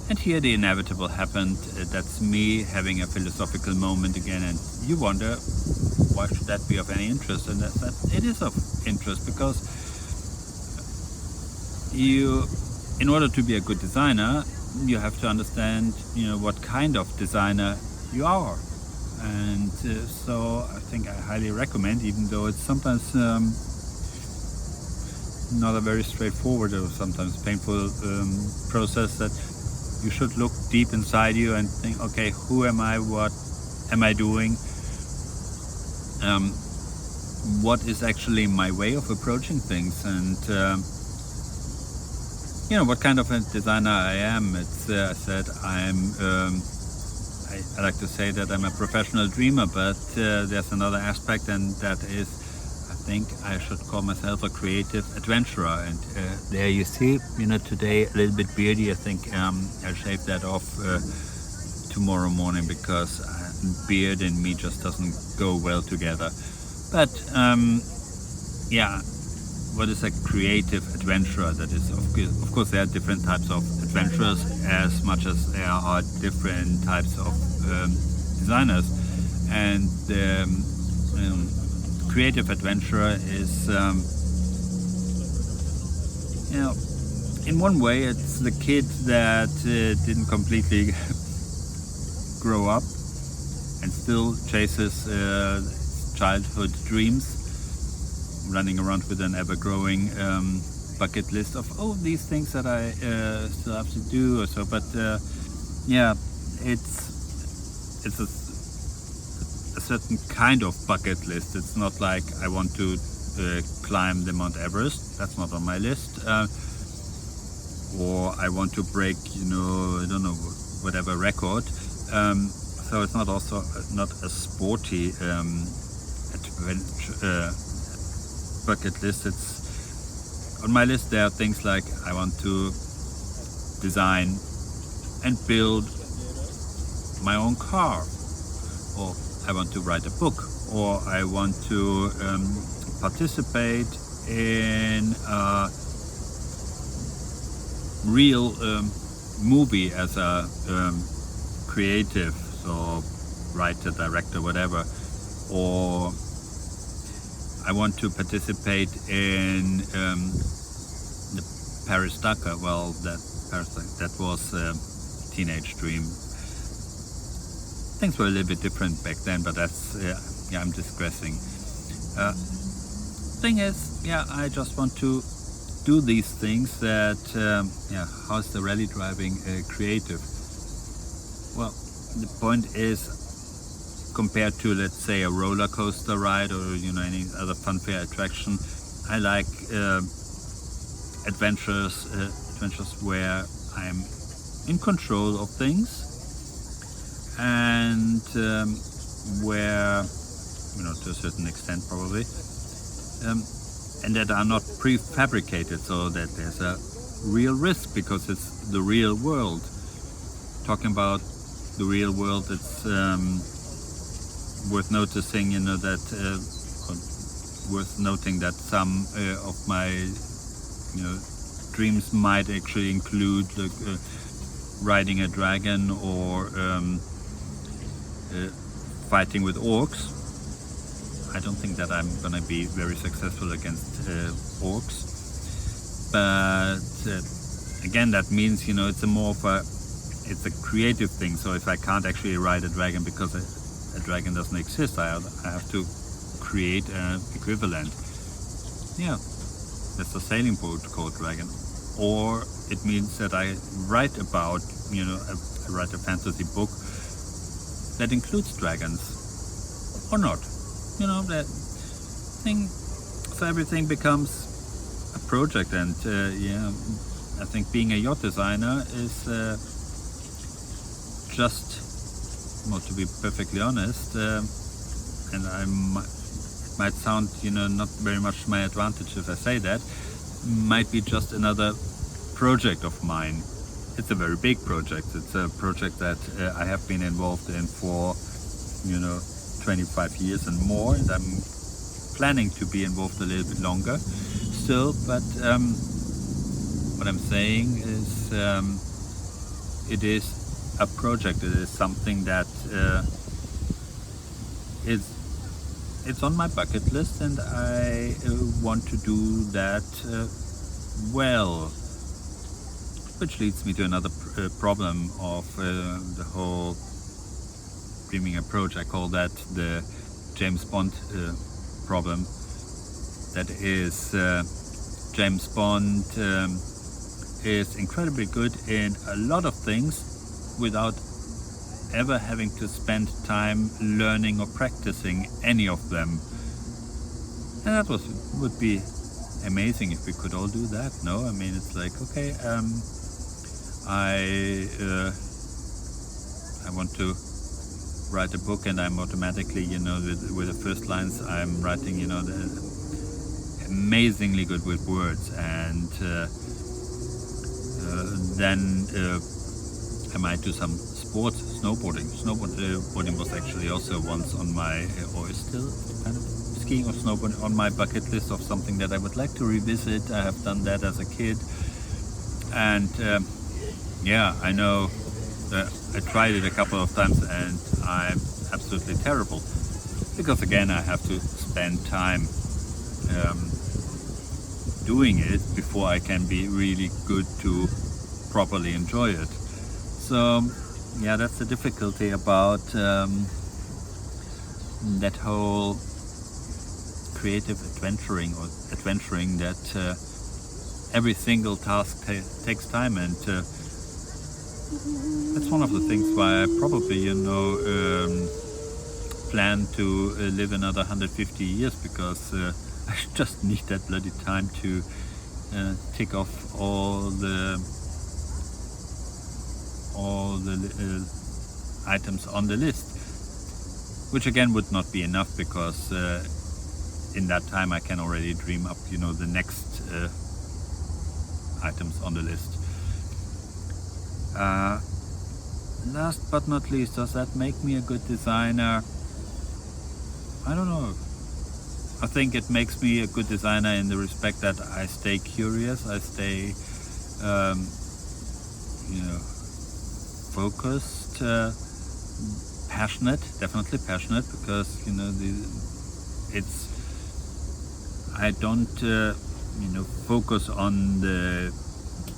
And here the inevitable happened. That's me having a philosophical moment again, and you wonder, why should that be of any interest? And that it is of interest because in order to be a good designer, you have to understand, what kind of designer you are. And so I think I highly recommend, even though it's sometimes not a very straightforward or sometimes painful process, that you should look deep inside you and think, okay, who am I? What am I doing? What is actually my way of approaching things? And what kind of a designer I am. It's I said I like to say that I'm a professional dreamer, but there's another aspect, and that is, I think I should call myself a creative adventurer. And there you see, today a little bit beardy. I think I'll shave that off tomorrow morning, because beard and me just doesn't go well together. But what is a creative adventurer? That is, of course, there are different types of adventurers, as much as there are different types of designers. And the creative adventurer is, in one way, it's the kid that didn't completely grow up and still chases childhood dreams, running around with an ever-growing bucket list of these things that I still have to do or so. But it's a certain kind of bucket list. It's not like I want to climb the Mount Everest. That's not on my list. Or I want to break, I don't know, whatever record. So it's not a sporty bucket list. It's on my list. There are things like I want to design and build my own car, or I want to write a book, or I want to participate in a real movie as a creative, so writer, director, whatever. Or I want to participate in the Paris-Dakar. Well, that was a teenage dream. Things were a little bit different back then, but that's, I'm digressing. Thing is, I just want to do these things that, how's the rally driving creative? Well, the point is, compared to, let's say, a roller coaster ride or any other funfair attraction, I like adventures where I'm in control of things, and where, to a certain extent probably, and that are not prefabricated, so that there's a real risk, because it's the real world. Talking about the real world, it's worth noticing, worth noting that some of my, dreams might actually include riding a dragon, or fighting with orcs. I don't think that I'm gonna be very successful against orcs, but again, that means, it's it's a creative thing. So if I can't actually ride a dragon because a dragon doesn't exist, I have to create an equivalent. That's a sailing boat called dragon. Or it means that I write about, I write a fantasy book that includes dragons, or not. That thing. So everything becomes a project, and I think being a yacht designer is just, well, to be perfectly honest, and it might sound, not very much to my advantage if I say that, might be just another project of mine. It's a very big project. It's a project that I have been involved in for, 25 years and more, and I'm planning to be involved a little bit longer still. But what I'm saying is, it is a project. It is something that it's on my bucket list, and I want to do that well. Which leads me to another problem of the whole dreaming approach. I call that the James Bond problem. That is, James Bond is incredibly good in a lot of things without ever having to spend time learning or practicing any of them. And that would be amazing if we could all do that. No, I mean, it's like, okay, I want to write a book, and I'm automatically, with the first lines I'm writing, amazingly good with words, and then I might do some sports, snowboarding. Snowboarding was actually also once on my, or is still kind of, skiing or snowboarding on my bucket list of something that I would like to revisit. I have done that as a kid, and yeah, I know I tried it a couple of times and I'm absolutely terrible, because again I have to spend time doing it before I can be really good to properly enjoy it. So yeah, that's the difficulty about that whole creative adventuring, that every single task takes time, and that's one of the things why I probably plan to live another 150 years, because I just need that bloody time to tick off all the items on the list, which again would not be enough, because in that time I can already dream up the next items on the list. Last but not least, does that make me a good designer? I don't know. I think it makes me a good designer in the respect that I stay curious, I stay focused, passionate, definitely passionate, because I don't focus on the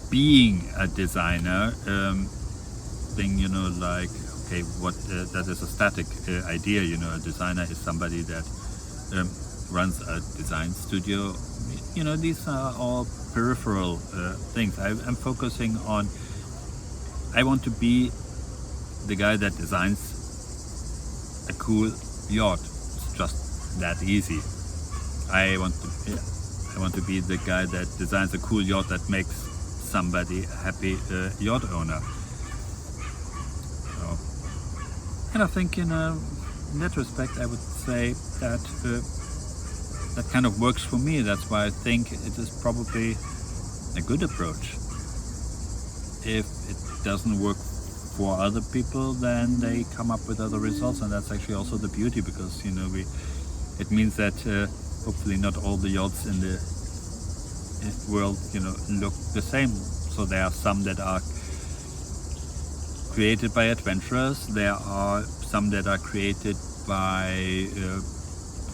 being a designer thing, like, okay, what that is a static idea. A designer is somebody that runs a design studio. These are all peripheral things. I'm focusing on, I want to be the guy that designs a cool yacht. It's just that easy. I want to be the guy that designs a cool yacht that makes somebody a happy yacht owner. So, and I think in that respect I would say that that kind of works for me. That's why I think it is probably a good approach. If it doesn't work for other people, then they come up with other results, and that's actually also the beauty, because it means that hopefully not all the yachts in the world look the same. So there are some that are created by adventurers, there are some that are created by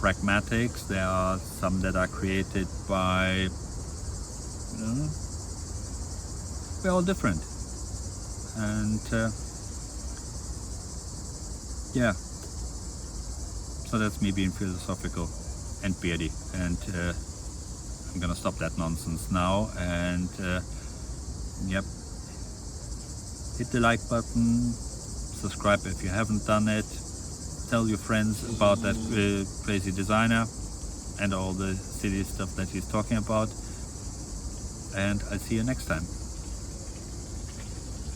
pragmatics, there are some that are created by we're all different, and yeah, so that's me being philosophical and beardy, and I'm gonna stop that nonsense now, and yep, hit the like button, subscribe if you haven't done it, tell your friends about that crazy designer and all the silly stuff that he's talking about, and I'll see you next time.